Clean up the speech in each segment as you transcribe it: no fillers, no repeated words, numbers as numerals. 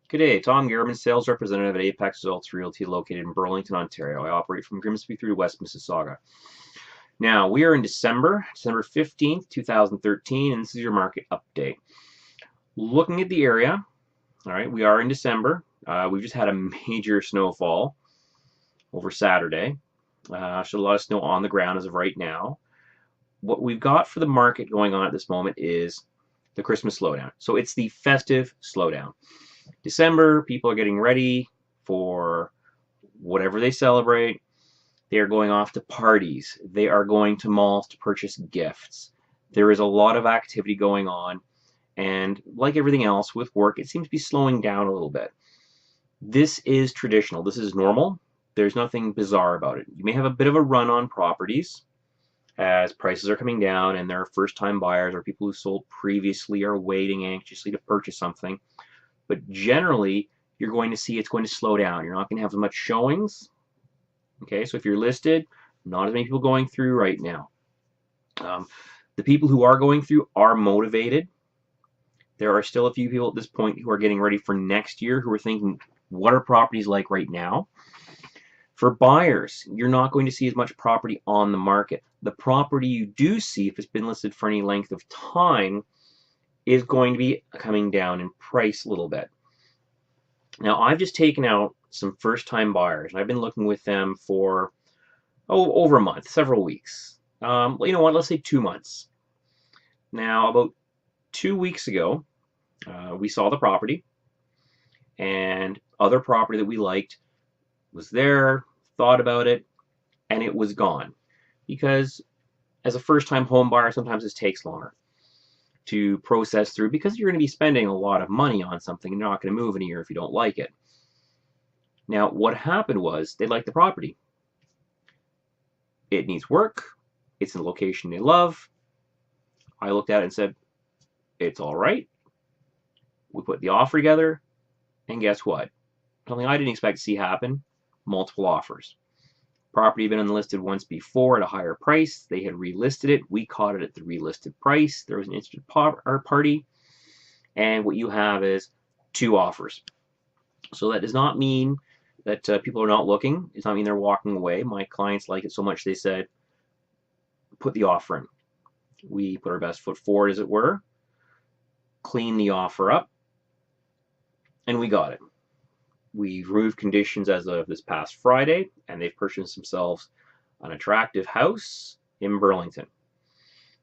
Good day, Tom Garman, sales representative at Apex Results Realty located in Burlington, Ontario. I operate from Grimsby through to West Mississauga. Now, we are in December 15th, 2013, and this is your market update. Looking at the area, all right, we are in December. We've just had a major snowfall over Saturday. So a lot of snow on the ground as of right now. What we've got for the market going on at this moment is the Christmas slowdown. So it's the festive slowdown. December, people are getting ready for whatever they celebrate. They are going off to parties. They are going to malls to purchase gifts. There is a lot of activity going on, and like everything else with work, it seems to be slowing down a little bit. This is traditional. This is normal. There's nothing bizarre about it. You may have a bit of a run on properties as prices are coming down and there are first-time buyers or people who sold previously are waiting anxiously to purchase something. But generally, you're going to see it's going to slow down. You're not going to have as much showings. Okay, so if you're listed, not as many people going through right now. The people who are going through are motivated. There are still a few people at this point who are getting ready for next year who are thinking, what are properties like right now? For buyers, you're not going to see as much property on the market. The property you do see, if it's been listed for any length of time, is going to be coming down in price a little bit. Now, I've just taken out some first-time buyers, and I've been looking with them for over a month, several weeks. You know what? Let's say 2 months. Now, about 2 weeks ago, we saw the property, and other property that we liked was there, thought about it, and it was gone. Because as a first-time home buyer, sometimes this takes longer to process through because you're going to be spending a lot of money on something and you're not going to move in a year if you don't like it. Now, what happened was they liked the property. It needs work. It's in a location they love. I looked at it and said, it's all right. We put the offer together, and guess what? Something I didn't expect to see happen, multiple offers. Property had been unlisted once before at a higher price. They had relisted it. We caught it at the relisted price. There was an interested party. And what you have is 2 offers. So that does not mean that people are not looking. It does not mean they're walking away. My clients like it so much they said, put the offer in. We put our best foot forward, as it were, clean the offer up, and we got it. We've removed conditions as of this past Friday, and they've purchased themselves an attractive house in Burlington.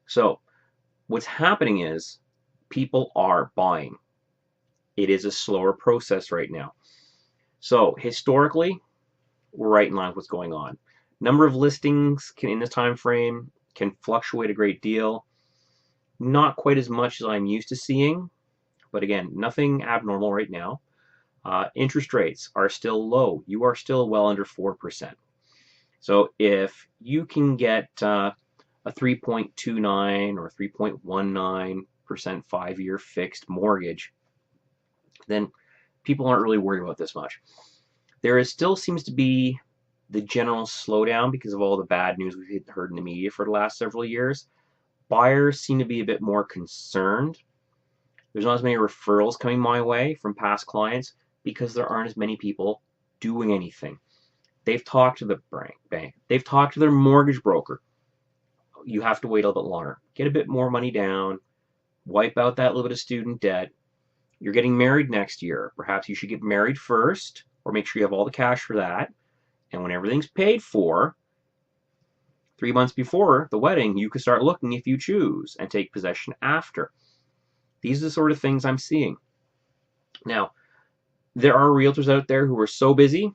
So what's happening is people are buying. It is a slower process right now. So historically, we're right in line with what's going on. Number of listings in this time frame can fluctuate a great deal. Not quite as much as I'm used to seeing, but again, nothing abnormal right now. Interest rates are still low. You are still well under 4%. So if you can get a 3.29 or 3.19% 5-year fixed mortgage, then people aren't really worried about this much. There still seems to be the general slowdown because of all the bad news we've heard in the media for the last several years. Buyers seem to be a bit more concerned. There's not as many referrals coming my way from past clients because there aren't as many people doing anything. They've talked to the bank. They've talked to their mortgage broker. You have to wait a little bit longer. Get a bit more money down. Wipe out that little bit of student debt. You're getting married next year. Perhaps you should get married first, or make sure you have all the cash for that. And when everything's paid for, 3 months before the wedding, you can start looking if you choose and take possession after. These are the sort of things I'm seeing. Now, there are realtors out there who are so busy,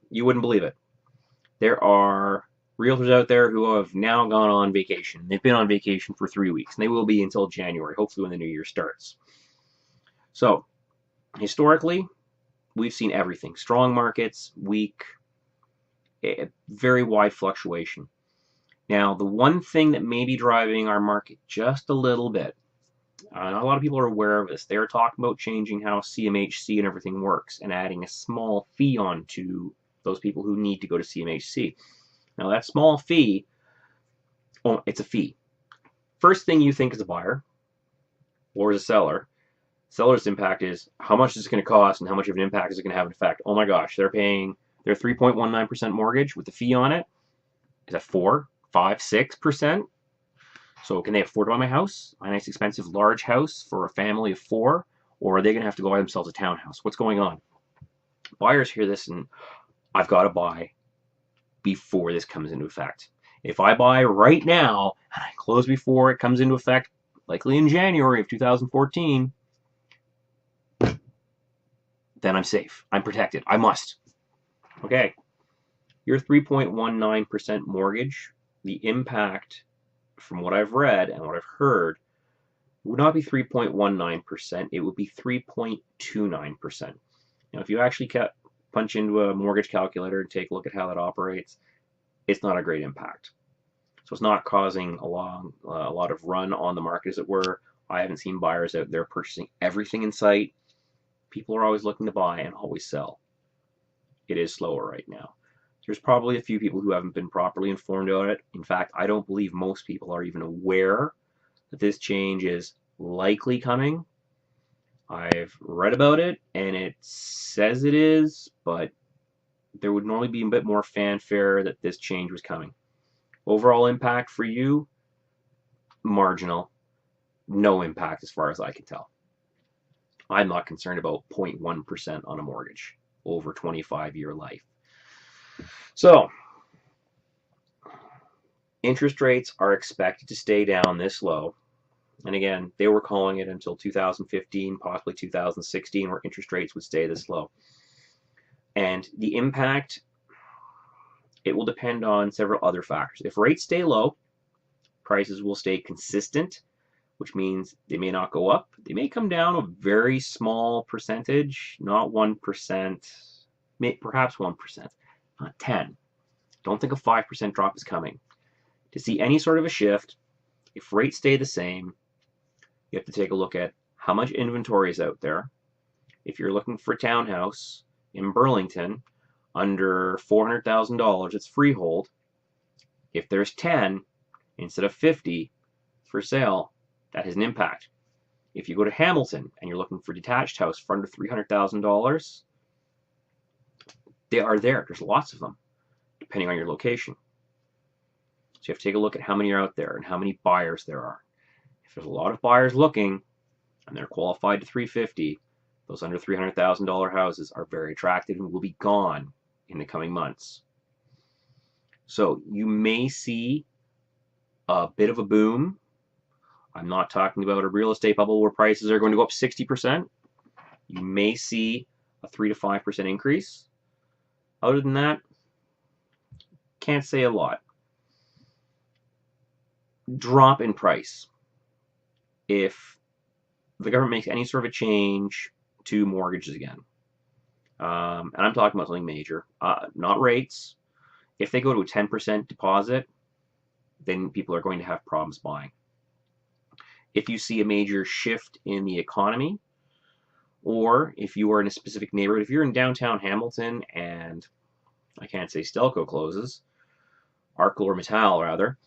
you wouldn't believe it. There are realtors out there who have now gone on vacation. They've been on vacation for 3 weeks, and they will be until January, hopefully when the new year starts. So, historically, we've seen everything. Strong markets, weak, very wide fluctuation. Now, the one thing that may be driving our market just a little bit, not a lot of people are aware of this. They're talking about changing how CMHC and everything works and adding a small fee on to those people who need to go to CMHC. Now, that small fee, it's a fee. First thing you think as a buyer or as a seller, Seller's impact is how much is it going to cost and how much of an impact is it going to have an effect. Oh my gosh, they're paying their 3.19% mortgage with the fee on it is at 4, 5, 6%. So can they afford to buy my house? My nice expensive large house for a family of 4? Or are they going to have to go buy themselves a townhouse? What's going on? Buyers hear this and I've got to buy before this comes into effect. If I buy right now and I close before it comes into effect, likely in January of 2014, then I'm safe. I'm protected. I must. Okay. Your 3.19% mortgage, the impact from what I've read and what I've heard would not be 3.19%. It would be 3.29%. Now, if you actually punch into a mortgage calculator and take a look at how that operates, it's not a great impact. So it's not causing a lot of run on the market, as it were. I haven't seen buyers out there purchasing everything in sight. People are always looking to buy and always sell. It is slower right now. There's probably a few people who haven't been properly informed about it. In fact, I don't believe most people are even aware that this change is likely coming. I've read about it and it says it is, but there would normally be a bit more fanfare that this change was coming. Overall impact for you, marginal. No impact as far as I can tell. I'm not concerned about 0.1% on a mortgage over 25-year life. So, interest rates are expected to stay down this low. And again, they were calling it until 2015, possibly 2016, where interest rates would stay this low. And the impact, it will depend on several other factors. If rates stay low, prices will stay consistent, which means they may not go up. They may come down a very small percentage, not 1%, perhaps 1%, not 10. Don't think a 5% drop is coming. To see any sort of a shift, if rates stay the same, you have to take a look at how much inventory is out there. If you're looking for a townhouse in Burlington under $400,000, it's freehold. If there's 10 instead of 50 for sale, that has an impact. If you go to Hamilton and you're looking for a detached house for under $300,000, they are there. There's lots of them, depending on your location. So you have to take a look at how many are out there and how many buyers there are. If there's a lot of buyers looking and they're qualified to 350, those under $300,000 houses are very attractive and will be gone in the coming months. So you may see a bit of a boom. I'm not talking about a real estate bubble where prices are going to go up 60%. You may see a 3 to 5% increase. Other than that, can't say a lot. Drop in price. If the government makes any sort of a change to mortgages again, and I'm talking about something major, not rates. If they go to a 10% deposit, then people are going to have problems buying. If you see a major shift in the economy, or if you are in a specific neighborhood, if you're in downtown Hamilton and I can't say Stelco closes, ArcelorMittal rather,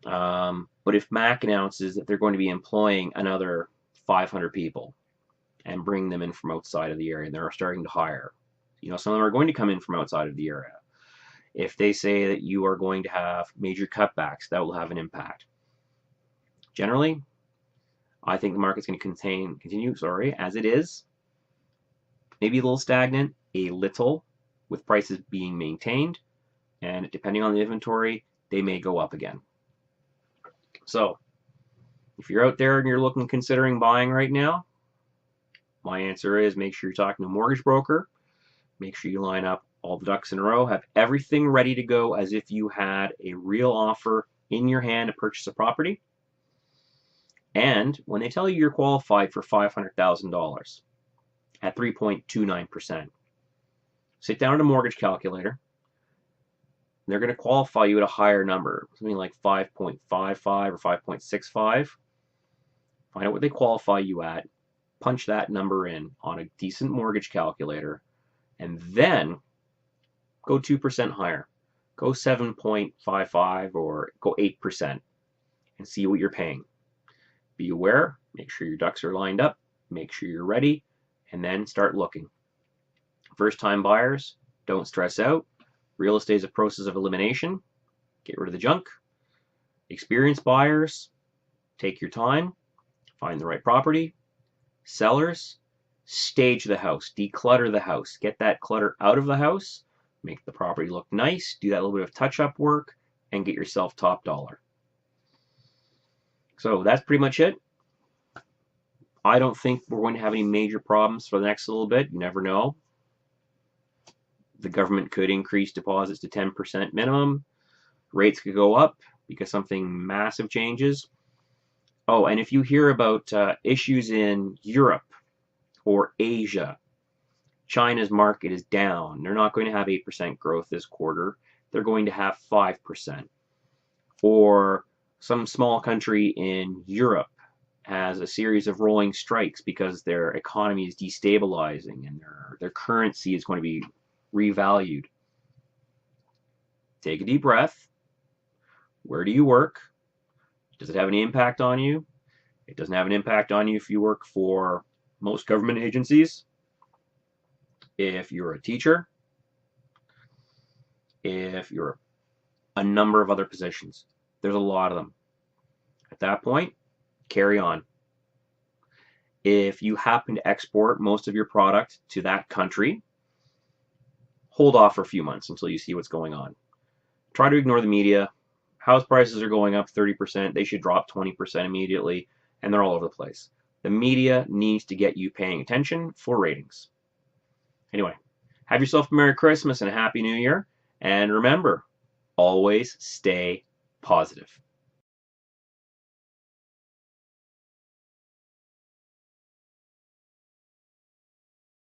but if Mac announces that they're going to be employing another 500 people and bring them in from outside of the area, and they're starting to hire, some of them are going to come in from outside of the area. If they say that you are going to have major cutbacks, that will have an impact. Generally, I think the market's going to continue as it is. Maybe a little stagnant, a little, with prices being maintained, and depending on the inventory, they may go up again. So, if you're out there and you're considering buying right now, my answer is make sure you're talking to a mortgage broker. Make sure you line up all the ducks in a row. Have everything ready to go as if you had a real offer in your hand to purchase a property. And when they tell you you're qualified for $500,000 at 3.29%, sit down at a mortgage calculator. They're going to qualify you at a higher number, something like 5.55 or 5.65. Find out what they qualify you at, punch that number in on a decent mortgage calculator, and then go 2% higher. Go 7.55 or go 8% and see what you're paying. Be aware, make sure your ducks are lined up, make sure you're ready, and then start looking. First-time buyers, don't stress out. Real estate is a process of elimination. Get rid of the junk. Experienced buyers, take your time, find the right property. Sellers, stage the house, declutter the house, get that clutter out of the house, make the property look nice, do that little bit of touch-up work, and get yourself top dollar. So that's pretty much it. I don't think we're going to have any major problems for the next little bit. You never know. The government could increase deposits to 10% minimum. Rates could go up because something massive changes. Oh, and if you hear about issues in Europe or Asia, China's market is down. They're not going to have 8% growth this quarter. They're going to have 5%. Or some small country in Europe has a series of rolling strikes because their economy is destabilizing and their currency is going to be revalued. Take a deep breath. Where do you work? Does it have any impact on you? It doesn't have an impact on you if you work for most government agencies, if you're a teacher, if you're a number of other positions. There's a lot of them. At that point, carry on. If you happen to export most of your product to that country, hold off for a few months until you see what's going on. Try to ignore the media. House prices are going up 30%. They should drop 20% immediately, and they're all over the place. The media needs to get you paying attention for ratings. Anyway, have yourself a Merry Christmas and a Happy New Year. And remember, always stay positive.